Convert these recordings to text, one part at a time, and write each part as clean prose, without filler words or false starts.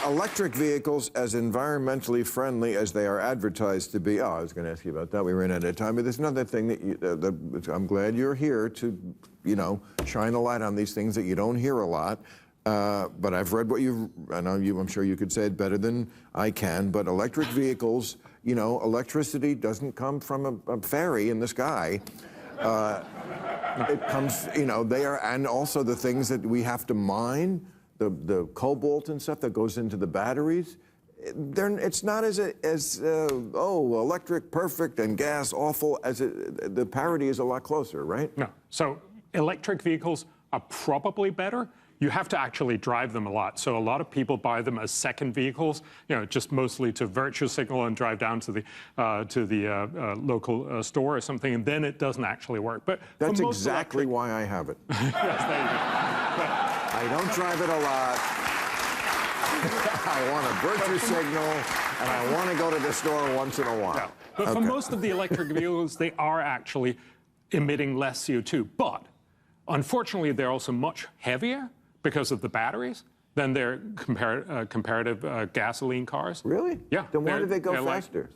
electric vehicles as environmentally friendly as they are advertised to be. Oh, I was going to ask you about that. We ran out of time. But there's another thing that I'm glad you're here to, shine a light on these things that you don't hear a lot. But I've read what I'm sure you could say it better than I can, but electric vehicles, electricity doesn't come from a fairy in the sky. It comes, and also the things that we have to mine, the cobalt and stuff that goes into the batteries, it's not as electric perfect and gas awful as the parity is a lot closer, right? No. So electric vehicles are probably better. You have to actually drive them a lot. So a lot of people buy them as second vehicles, just mostly to virtue signal and drive down to the local store or something, and then it doesn't actually work. But that's exactly why I have it. Yes, there you go. I don't drive it a lot. I want a virtue signal, and I want to go to the store once in a while. Yeah. But for most of the electric vehicles, they are actually emitting less CO2. But unfortunately, they're also much heavier because of the batteries than their comparative gasoline cars. Really? Yeah. Then why do they go faster?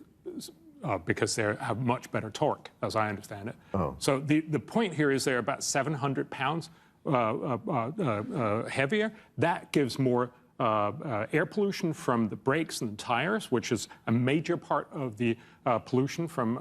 Because they have much better torque, as I understand it. Oh. So the point here is they're about 700 pounds heavier. That gives more air pollution from the brakes and the tires, which is a major part of the pollution from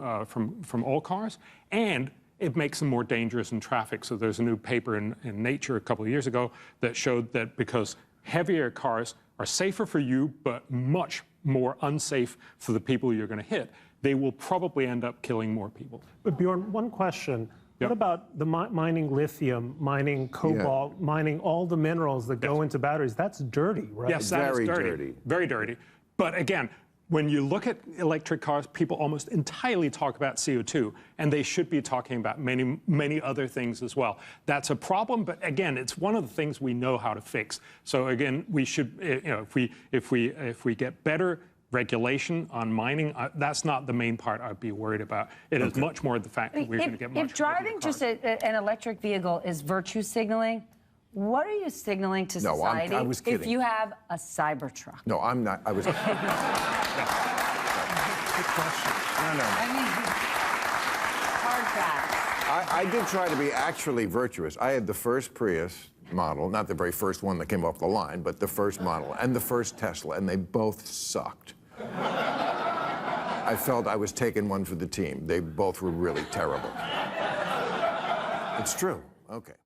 all cars, and it makes them more dangerous in traffic. So there's a new paper in Nature a couple of years ago that showed that because heavier cars are safer for you, but much more unsafe for the people you're going to hit, they will probably end up killing more people. But Bjorn, one question. What about the mining lithium, mining cobalt, mining all the minerals that go into batteries? That's dirty, right? Yes, that is dirty. Very dirty. But again, when you look at electric cars, people almost entirely talk about CO2, and they should be talking about many, many other things as well. That's a problem, but again, it's one of the things we know how to fix. So again, we should, if we get better regulation on mining, that's not the main part I'd be worried about. It is much more the fact that we're going to get much. If driving just an electric vehicle is virtue signaling, what are you signaling to society I was kidding. if you have a Cybertruck? No, I'm not. I was. Good question. No. I mean, hard facts. I did try to be actually virtuous. I had the first Prius model, not the very first one that came off the line, but the first model, and the first Tesla, and they both sucked. I felt I was taking one for the team. They both were really terrible. It's true. Okay.